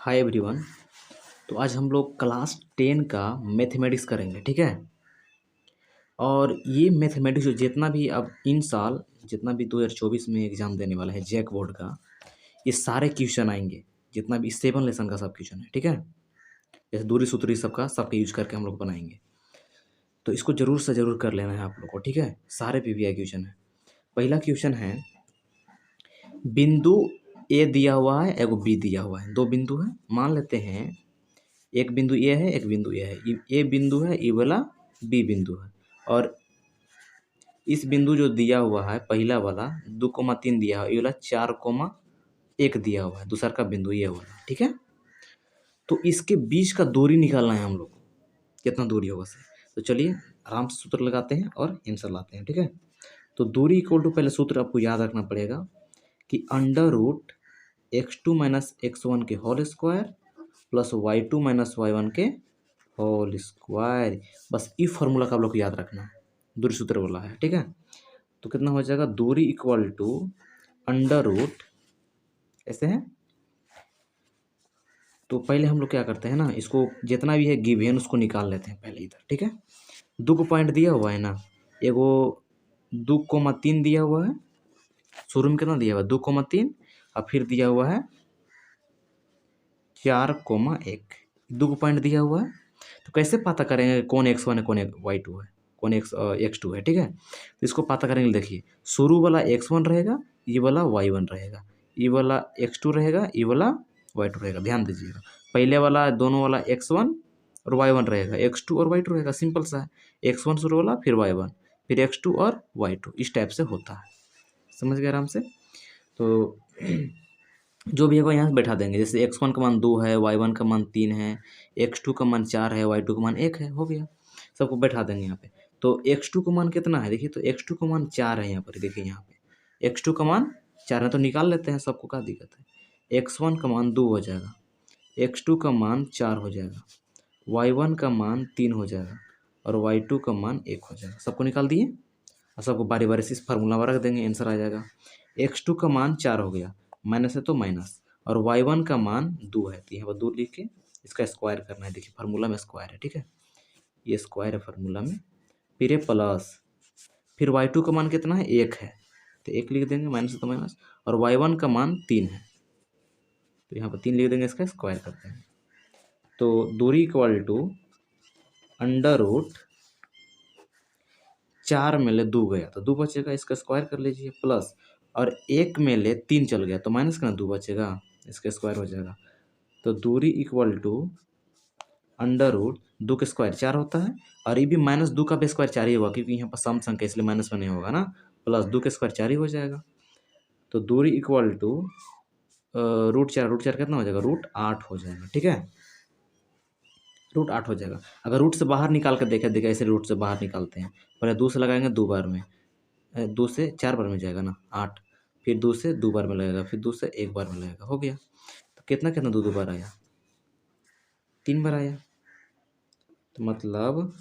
Hi everyone. तो आज हम लोग क्लास 10 का मैथमेटिक्स करेंगे, ठीक है। और ये मैथमेटिक्स जो जितना भी अब इन साल जितना भी 2024 में एग्ज़ाम देने वाला है जैक बोर्ड का, ये सारे क्वेश्चन आएंगे। जितना भी 7 लेसन का सब क्वेश्चन है, ठीक है। जैसे दूरी सूत्री सबका यूज करके हम लोग बनाएंगे। तो इसको ज़रूर से ज़रूर कर लेना है आप लोग को, ठीक है। सारे पीवीआई क्वेश्चन है। पहला क्वेश्चन है, बिंदु ए दिया हुआ है, एगो बी दिया हुआ है, दो बिंदु है। मान लेते हैं एक बिंदु ए है, एक बिंदु ए है। ए बिंदु है, ये वाला बी बिंदु है। और इस बिंदु जो दिया हुआ है पहला वाला 2,3 दिया है, ये वाला 4,1 दिया हुआ है, दूसरा का बिंदु ये वाला, ठीक है। तो इसके बीच का दूरी निकालना है हम लोग को, कितना दूरी होगा से। तो चलिए आराम से सूत्र लगाते हैं और आंसर लाते हैं, ठीक है। तो दूरी इक्वल टू, पहले सूत्र आपको याद रखना पड़ेगा कि under root x2 minus x1 के whole square plus y2 minus y1 के होल स्क्वायर। बस ये फार्मूला का आप लोग को याद रखना है, दूरी सूत्र वाला है, ठीक है। तो कितना हो जाएगा, दूरी इक्वल टू अंडर रूट, ऐसे है। तो पहले हम लोग क्या करते हैं ना, इसको जितना भी है गिवन उसको निकाल लेते हैं पहले इधर, ठीक है। 2 को पॉइंट दिया हुआ है ना, एगो 2,3 दिया हुआ है, शुरू में कितना दिया हुआ है 2,3, और फिर दिया हुआ है 4,1, 2 को पॉइंट दिया हुआ है। तो कैसे पता करेंगे कौन x1 है, कौन y2 है, कौन x2 है, ठीक है। तो इसको पता करेंगे, देखिए शुरू वाला x1 रहेगा, ये वाला y1 रहेगा, ये वाला x2 रहेगा, ये वाला y2 रहेगा। ध्यान दीजिएगा, पहले वाला दोनों वाला x1 और y1 रहेगा, x2 और y2 रहेगा। सिंपल सा है, x1 शुरू वाला, फिर y1, फिर x2 और y2, इस टाइप से होता है। समझ गए आराम से। तो जो भी होगा यहाँ से बैठा देंगे। जैसे x1 का मान 2 है, y1 का मान 3 है, x2 का मान 4 है, y2 का मान 1 है, हो गया। सबको बैठा देंगे यहाँ पे। तो x2 का मान कितना है, देखिए तो x2 का मान 4 है यहाँ पर, देखिए यहाँ पे x2 का मान 4 है, तो निकाल लेते हैं, सबको क्या दिक्कत है। x1 का मान 2 हो जाएगा, x2 का मान 4 हो जाएगा, y1 का मान 3 हो जाएगा, और y2 का मान 1 हो जाएगा। सबको निकाल दिए और सबको बारी बारी से इस फार्मूला में रख देंगे, आंसर आ जाएगा। x2 का मान 4 हो गया, माइनस है तो माइनस, और y1 का मान 2 है, तो यहाँ पर 2 लिख के इसका स्क्वायर करना है। देखिए फार्मूला में स्क्वायर है, ठीक है, ये स्क्वायर है फार्मूला में। फिर ये प्लस, फिर y2 का मान कितना है 1 है, तो 1 लिख देंगे, माइनस है तो माइनस, और y1 का मान 3 है, तो यहाँ पर 3 लिख देंगे, इसका स्क्वायर करते हैं। तो दूरी इक्वल टू अंडर रूट 4 में ले 2 गया तो 2 बचेगा, इसका स्क्वायर कर लीजिए, प्लस, और 1 में ले 3 चल गया तो माइनस का 2 बचेगा, इसका स्क्वायर हो जाएगा। तो दूरी इक्वल टू अंडर रूट 2 का स्क्वायर 4 होता है, और ये भी माइनस 2 का भी स्क्वायर 4 ही होगा, क्योंकि यहाँ पर सम संख्या इसलिए माइनस में नहीं होगा ना, प्लस 2 का स्क्वायर 4 ही हो जाएगा। तो दूरी इक्वल टू रूट 4 कितना हो जाएगा, रूट 8 हो जाएगा, ठीक है, रूट 8 हो जाएगा। अगर रूट से बाहर निकाल कर देखा ऐसे रूट से बाहर निकालते हैं, पहले 2 से लगाएंगे 2 बार में, 2 से 4 बार में जाएगा ना 8, फिर 2 से 2 बार में लगेगा, फिर 2 से 1 बार में लगेगा, हो गया। तो कितना कितना 2 बार आया, 3 बार आया। तो मतलब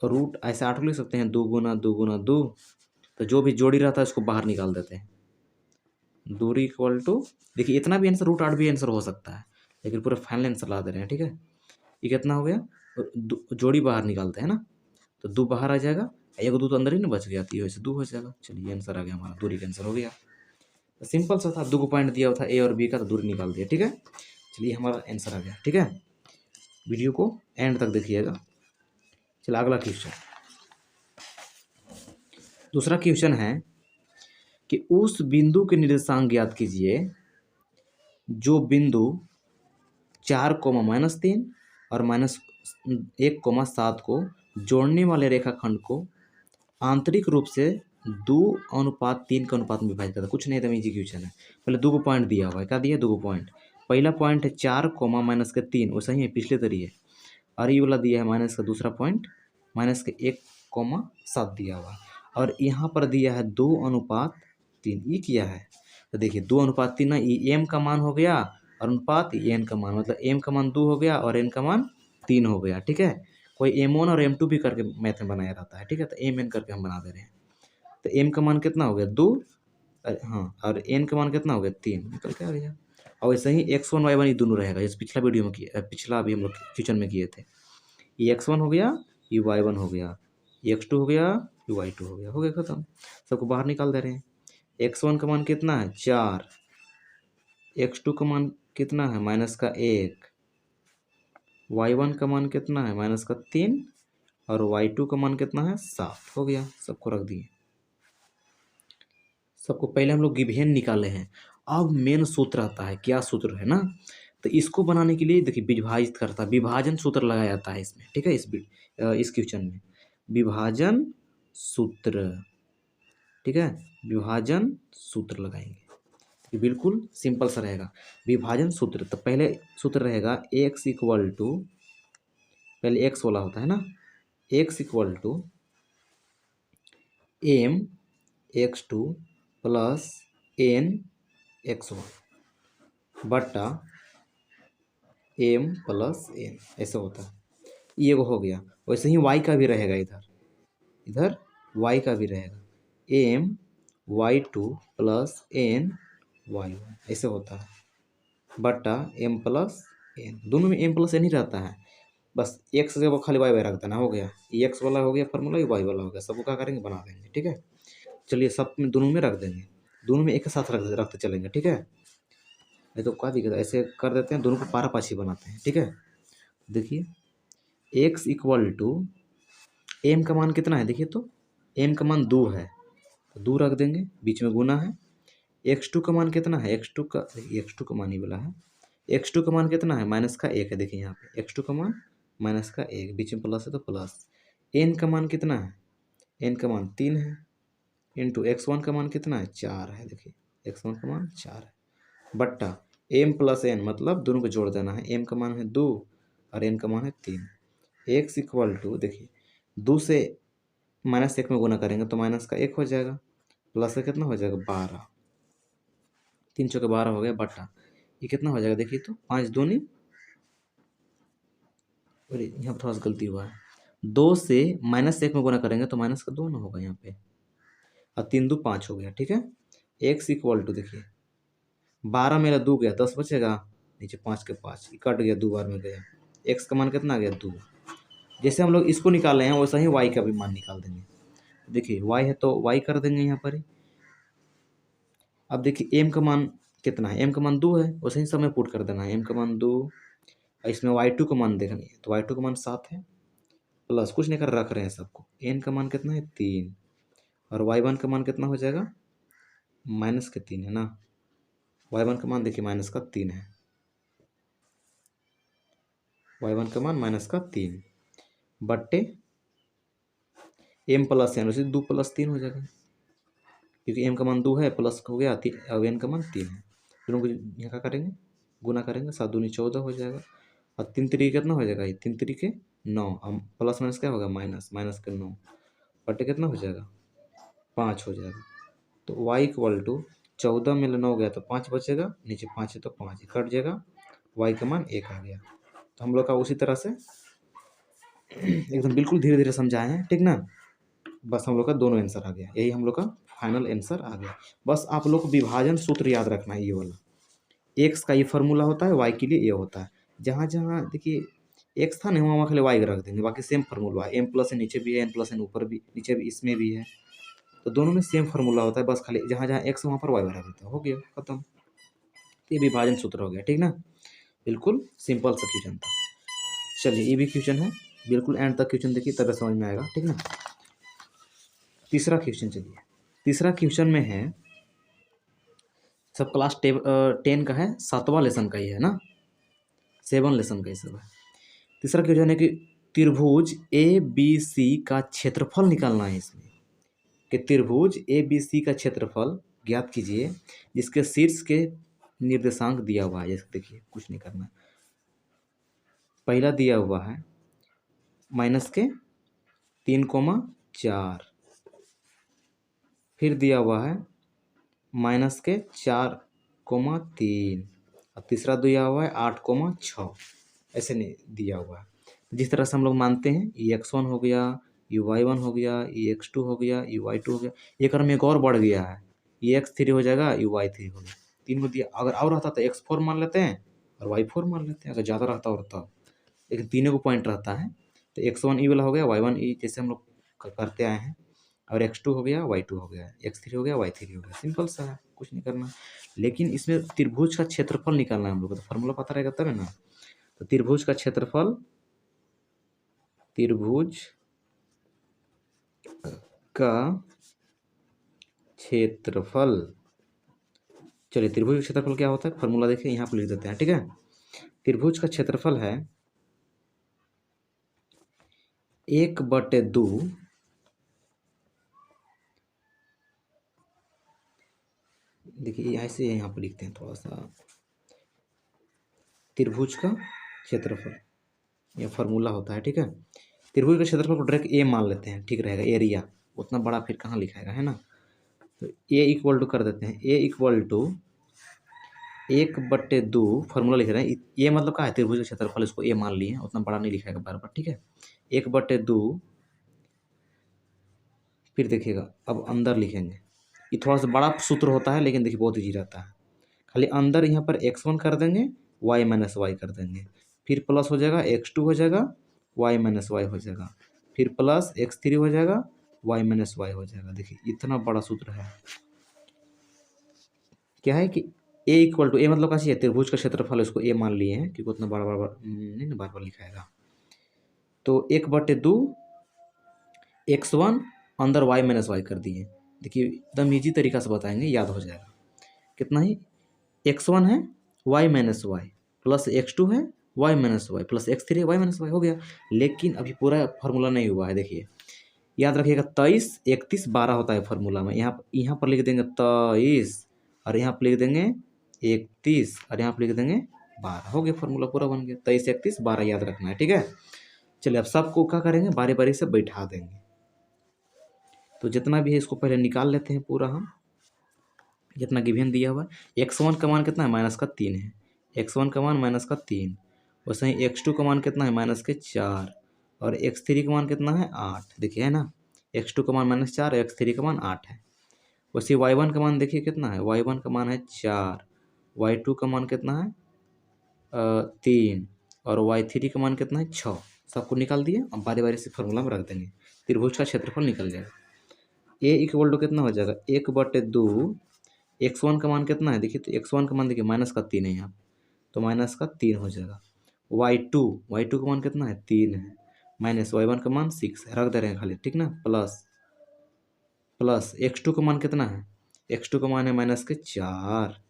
रूट ऐसे 8 लिख सकते हैं, 2 गुना 2 गुना 2, तो जो भी जोड़ी रहता है उसको बाहर निकाल देते हैं। दूरी इक्वल टू, देखिए इतना भी आंसर रूट 8 भी आंसर हो सकता है, लेकिन पूरा फाइनल आंसर ला दे रहे हैं, ठीक है। ये कितना हो गया, जोड़ी बाहर निकालते हैं ना, तो 2 बाहर आ जाएगा, एक 2 तो अंदर ही ना बच गया, तो वैसे 2 हो जाएगा। चलिए आंसर आ गया हमारा, दूरी का आंसर हो गया। तो सिंपल सा था, 2 को पॉइंट दिया हुआ था ए और बी का, तो दूरी निकाल दिया, ठीक है। चलिए हमारा आंसर आ गया, ठीक है। वीडियो को एंड तक देखिएगा। चलिए अगला क्वेश्चन, दूसरा क्वेश्चन है कि उस बिंदु के निर्देशांक ज्ञात कीजिए जो बिंदु 4,-3 और -1,7 को जोड़ने वाले रेखाखंड को आंतरिक रूप से 2:3 के अनुपात में विभाजित करता है। कुछ नहीं, एकदम इजी क्वेश्चन है। पहले 2 को पॉइंट दिया हुआ है, क्या दिया 2 को पॉइंट, पहला पॉइंट है 4, -3, वैसा ही है पिछले तरह है, और ये वाला दिया है माइनस का दूसरा पॉइंट -1,7 दिया हुआ है, और यहाँ पर दिया है 2:3। ये क्या है, तो देखिए 2:3 ना, ये एम का मान हो गया, और अनुपात एन का मान, मतलब एम का मान 2 हो गया और एन का मान 3 हो गया, ठीक है। कोई M1 और M2 भी करके मैथ में बनाया रहता है, ठीक है, तो MN करके हम बना दे रहे हैं। तो M का मान कितना हो गया 2, हाँ, और N का मान कितना हो गया 3, निकल के आ गया। और वैसे ही x1 y1 ये दोनों रहेगा, जैसे पिछला वीडियो में किया, पिछला अभी हम लोग क्वेश्चन में किए थे। ये x1 हो गया, ये y1 हो गया, ये x2 हो गया, ये y2 हो गया खत्म। सबको बाहर निकाल दे रहे हैं। x1 का मान कितना है 4, x2 का मान कितना है -1, y1 का मान कितना है -3 और y2 का मान कितना है 7 हो गया। सबको रख दिए। सबको पहले हम लोग गिवेन निकाले हैं। अब मेन सूत्र आता है, क्या सूत्र है ना, तो इसको बनाने के लिए देखिए विभाजित करता है, विभाजन सूत्र लगाया जाता है इसमें, ठीक है। इस क्वेश्चन में विभाजन सूत्र, ठीक है, विभाजन सूत्र लगाएंगे। तो बिल्कुल सिंपल सा रहेगा विभाजन सूत्र। तो पहले सूत्र रहेगा x इक्वल टू, पहले x वाला होता है ना, x equal to m x2 plus n x1 बट्टा m प्लस n, ऐसा होता है। ये हो गया। वैसे ही y का भी रहेगा, इधर y का भी रहेगा m y2 plus n y1, ऐसे होता है बट्टा m प्लस n। दोनों में m प्लस n ही रहता है, बस x जगह खाली y रख देना, हो गया। ये x वाला हो गया फॉर्मूला, ये y वाला हो गया। सबको क्या करेंगे बना देंगे, ठीक है। चलिए सब में दोनों में रख देंगे, दोनों में एक साथ रखते चलेंगे, ठीक है। नहीं तो क्या दिक्कत है, ऐसे कर देते हैं, दोनों को पारापाची बनाते हैं, ठीक है। देखिए x इक्वल टू m का मान कितना है, देखिए तो m का मान 2 है, तो 2 रख देंगे, बीच में गुना है। x2 का मान कितना है, x2 का मान ही बोला है, x2 का मान कितना है -1 है। देखिए यहाँ पे x2 का मान -1, बीच में प्लस है तो प्लस। n का मान कितना है, n का मान 3 है, इंटू x1 का मान कितना है 4 है। देखिए x1 का मान 4 है बट्टा m प्लस n, मतलब दोनों को जोड़ देना है। m का मान है 2 और n का मान है 3। x इक्वल टू, देखिए 2 से -1 में गुना करेंगे तो -1 हो जाएगा, प्लस का कितना हो जाएगा 12, 3 चौके 12 हो गया बट्टा ये कितना हो जाएगा, देखिए तो 5 दूनी, अरे यहाँ पर थोड़ा सा गलती हुआ है, 2 से -1 में गुना करेंगे तो माइनस का 2 ना होगा यहाँ पे, और 3 2 5 हो गया, ठीक है। x इक्वल टू, देखिए 12 मेरा 2 गया, 10 बचेगा, नीचे 5 के 5 कट गया, 2 बार में गया। x का मान कितना आ गया 2। जैसे हम लोग इसको निकाल रहे हैं वैसा ही y का भी मान निकाल देंगे। देखिए y है तो y कर देंगे यहाँ पर ही। अब देखिए m का मान कितना है, m का मान 2 है, वैसे ही सब में पुट कर देना है। m का मान 2, इसमें y2 का मान देखना है, तो y2 का मान 7 है, प्लस कुछ नहीं कर रख रहे हैं सबको। n का मान कितना है 3 और y1 का मान कितना हो जाएगा -3 है ना। y1 का मान देखिए -3 है, y1 का मान -3 बट्टे m प्लस n, उसे 2 + 3 हो जाएगा, क्योंकि m का मान 2 है, प्लस हो गया, अब n का मान 3 है। दोनों को यहाँ क्या करेंगे गुना करेंगे, 7 दूनी 14 हो जाएगा, और 3 तरीके कितना हो जाएगा, 3 तरीके 9, हम प्लस माइनस क्या होगा माइनस के 9 बट्टे कितना हो जाएगा 5 हो जाएगा। तो y इक्वल टू 14 में 9 गया तो 5 बचेगा, नीचे 5 है तो 5 ही कट जाएगा, y का मान 1 आ गया। तो हम लोग का उसी तरह से एकदम बिल्कुल धीरे धीरे समझाए हैं, ठीक ना। बस हम लोग का दोनों आंसर आ गया, यही हम लोग का फाइनल आंसर आ गया। बस आप लोग को विभाजन सूत्र याद रखना है, ये वाला x का ये फार्मूला होता है, y के लिए ये होता है। जहाँ जहाँ देखिए x था ना, वहाँ खाली y रख देंगे, बाकी सेम फार्मूला है। m प्लस n नीचे भी है, n प्लस n ऊपर भी, नीचे भी, इसमें भी है, तो दोनों में सेम फार्मूला होता है। बस खाली जहाँ जहाँ x वहाँ पर y रख देता है, हो गया खत्म। ये विभाजन सूत्र हो गया, ठीक ना। बिल्कुल सिंपल सा क्वेश्चन था। चलिए ये भी क्वेश्चन है, बिल्कुल एंड तक क्वेश्चन देखिए तब समझ में आएगा, ठीक ना। तीसरा क्वेश्चन, चलिए तीसरा क्वेश्चन में है, सब क्लास 10 का है, 7वां लेसन का ही है ना, 7 लेसन का ही सब है। तीसरा क्वेश्चन है कि त्रिभुज ABC का क्षेत्रफल निकालना है इसमें, कि त्रिभुज ABC का क्षेत्रफल ज्ञात कीजिए जिसके शीर्ष के निर्देशांक दिया हुआ है। जैसे देखिए कुछ नहीं करना, पहला दिया हुआ है -3,4, फिर दिया हुआ है -4,3, और तीसरा दिया हुआ है 8,6, ऐसे नहीं दिया हुआ है। जिस तरह से हम लोग मानते हैं, ये x1 हो गया, ये y1 हो गया, ये x2 हो गया, ये y2 हो गया, ये क्रम में एक और बढ़ गया है, ये x3 हो जाएगा, ये y3 हो गया। 3 को दिया, अगर और रहता तो x4 मान लेते हैं और y4 मान लेते हैं, अगर ज़्यादा रहता और तब। लेकिन तीनों को पॉइंट रहता है, तो x1 ई वाला हो गया, y1 ई जैसे हम लोग करते आए हैं, और x2 हो गया, y2 हो गया, x3 हो गया, y3 हो गया। सिंपल सा है, कुछ नहीं करना। लेकिन इसमें त्रिभुज का क्षेत्रफल निकालना है हम लोग को, तो फॉर्मूला पता रहेगा तब है ना। तो त्रिभुज का क्षेत्रफल, त्रिभुज का क्षेत्रफल, चलिए त्रिभुज का क्षेत्रफल क्या होता है, फॉर्मूला देखिए यहाँ पर लिख देते हैं, ठीक है। त्रिभुज का क्षेत्रफल है 1/2, देखिए ऐसे यहाँ पर लिखते हैं थोड़ा सा, त्रिभुज का क्षेत्रफल यह फॉर्मूला होता है, ठीक है। त्रिभुज का क्षेत्रफल को डायरेक्ट ए मान लेते हैं, ठीक रहेगा, एरिया उतना बड़ा फिर कहाँ लिखाएगा, है ना। तो ए इक्वल टू कर देते हैं, ए इक्वल टू 1/2, फॉर्मूला लिख रहे हैं, ये मतलब क्या है, त्रिभुज का क्षेत्रफल, इसको ए मान लिए हैं, उतना बड़ा नहीं लिखाएगा बार बार, ठीक है। 1/2, फिर देखिएगा अब अंदर लिखेंगे, ये थोड़ा सा बड़ा सूत्र होता है, लेकिन देखिए बहुत ईजी रहता है। खाली अंदर यहाँ पर x1 कर देंगे, y माइनस वाई कर देंगे, फिर प्लस हो जाएगा x2 हो जाएगा, y माइनस वाई हो जाएगा, फिर प्लस x3 हो जाएगा, y माइनस वाई हो जाएगा। देखिए इतना बड़ा सूत्र है, क्या है कि a इक्वल टू, ए मतलब क्या चाहिए, त्रिभुज का क्षेत्रफल, इसको a मान लिए हैं क्योंकि उतना बार बार नहीं ना बार बार लिखाएगा। तो 1/2 x1 अंदर y माइनस वाई कर दिए। देखिए एकदम ईजी तरीका से बताएंगे, याद हो जाएगा। कितना ही, x1 है y minus Y, plus x2 है y minus Y, plus x3 है y माइनस वाई, हो गया। लेकिन अभी पूरा फार्मूला नहीं हुआ है, देखिए याद रखिएगा, 23 31 12 होता है फार्मूला में। यहाँ पर लिख देंगे 23, और यहाँ पर लिख देंगे 31, और यहाँ पर लिख देंगे 12, हो गया, फार्मूला पूरा बन गया। 23 31 12 याद रखना है, ठीक है। चलिए अब सबको क्या करेंगे, बारी बारी से बैठा देंगे। तो जितना भी है इसको पहले निकाल लेते हैं पूरा हम, जितना गिवन दिया हुआ है। x1 का मान कितना है, -3 है, x1 का मान -3। वैसे ही x2 का मान कितना है, -4, और x3 का मान कितना है, 8। देखिए है ना, x2 का मान -4 और x3 का मान 8 है। वैसे y1 का मान देखिए कितना है, y1 का मान है 4, y2 का मान कितना है 3, और y3 का मान कितना है 6। सबको निकाल दिए, अब बारी बारी से फॉर्मूला में रख देंगे, त्रिभुज का क्षेत्रफल निकल जाएगा। a इक्वल टू कितना हो जाएगा, 1/2, x1 का मान कितना है, देखिए तो x1 का मान देखिए -3 है यहाँ, तो -3 हो जाएगा। y2 का मान कितना है, 3 है, माइनस y1 का मान 6 है, रख दे रहे हैं खाली, ठीक ना, प्लस x2 का मान कितना है, x2 का मान है -4,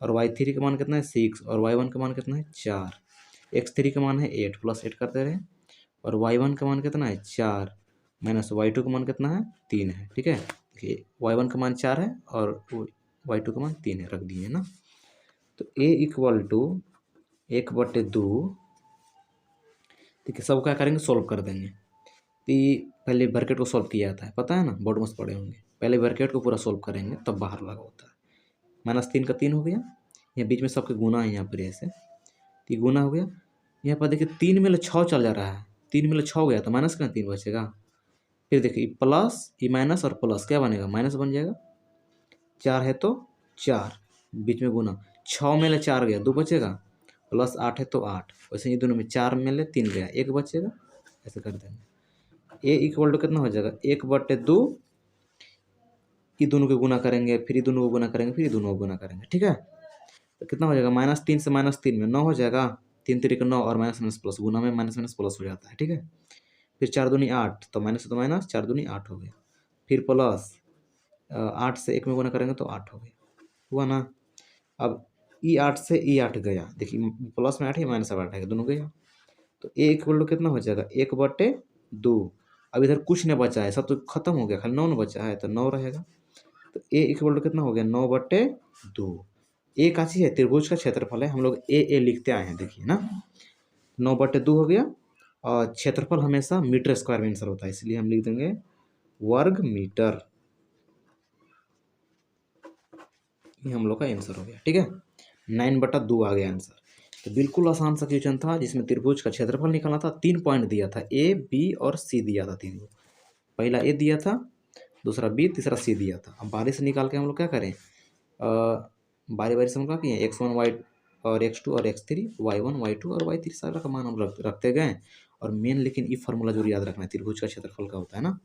और y3 का मान कितना है 6, और y1 का मान कितना है 4, x3 का मान है 8, प्लस 8 कर दे रहे हैं, और y1 का मान कितना है 4, माइनस y2 का मान कितना है 3 है, ठीक है। देखिए y1 का मान 4 है और y2 का मान 3 है, रख दिए ना। तो a इक्वल टू 1/2, देखिए सब क्या करेंगे, सोल्व कर देंगे। तो पहले ब्रैकेट को सोल्व किया जाता है, पता है ना, बोर्ड में पढ़े होंगे। पहले ब्रैकेट को पूरा सोल्व करेंगे तब बाहर लगा होता है। -3 का 3 हो गया, यहाँ बीच में सबके गुना है, यहाँ पर ऐसे तो ये गुना हो गया। यहाँ पर देखिए 3 में 6 चल जा रहा है, 3 में 6 हो गया तो माइनस का 3 बचेगा। फिर देखिए प्लस, ये माइनस और प्लस क्या बनेगा, माइनस बन जाएगा। 4 है तो 4, बीच में गुना, 6 में 4 गया 2 बचेगा, प्लस 8 है तो 8, वैसे ये दोनों में 4 में 3 गया 1 बचेगा, ऐसे कर देंगे। a इक्वल टू कितना हो जाएगा, 1/2, ये दोनों को गुना करेंगे, फिर ये दोनों को गुना करेंगे, फिर ये दोनों को गुना करेंगे, ठीक है। तो कितना हो जाएगा, -3 से -3 में 9 हो जाएगा, 3 3 9, और माइनस माइनस प्लस, गुना में माइनस माइनस प्लस हो जाता है, ठीक है। फिर 4 दूनी 8, तो माइनस, तो माइनस, 4 दूनी 8 हो गया। फिर प्लस 8 से 1 में गुना करेंगे तो 8 हो गया, हुआ ना। अब ई 8 से ई 8 गया, देखिए प्लस में 8 है, माइनस 8 है, दोनों गया। तो ए इक्वल टू कितना हो जाएगा, 1/2। अब इधर कुछ नहीं बचा है, सब तो खत्म हो गया, खाली 9 बचा है, तो 9 रहेगा। तो ए इक्वल टू कितना हो गया, 9/2। ए का चीज है, त्रिभुज का क्षेत्रफल है, हम लोग ए लिखते आए हैं, देखिए ना, 9/2 हो गया। और क्षेत्रफल हमेशा मीटर स्क्वायर में आंसर होता है, इसलिए हम लिख देंगे वर्ग मीटर। ये हम लोग का आंसर हो गया, ठीक है, 9/2 आ गया आंसर। तो बिल्कुल आसान सा क्वेश्चन था, जिसमें त्रिभुज का क्षेत्रफल निकालना था। 3 पॉइंट दिया था, ए बी और सी दिया था, 3 को। पहला ए दिया था, दूसरा बी, तीसरा सी दिया था। अब बारी से निकाल के हम लोग क्या करें, बारी बारी से हम क्या किए, x1 y और x2 और x3, y1 y2 और y3 सारा का मान हम रखते गए। और मेन लेकिन ये फार्मूला जरूर याद रखना है, त्रिभुज का क्षेत्रफल का होता है ना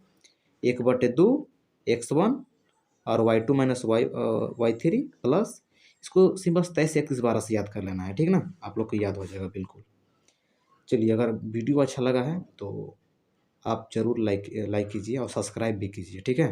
1/2 x1 और y2 माइनस y3 प्लस इसको सिंपल 23 से याद कर लेना है, ठीक ना, आप लोग को याद हो जाएगा बिल्कुल। चलिए, अगर वीडियो अच्छा लगा है तो आप ज़रूर लाइक कीजिए और सब्सक्राइब भी कीजिए, ठीक है।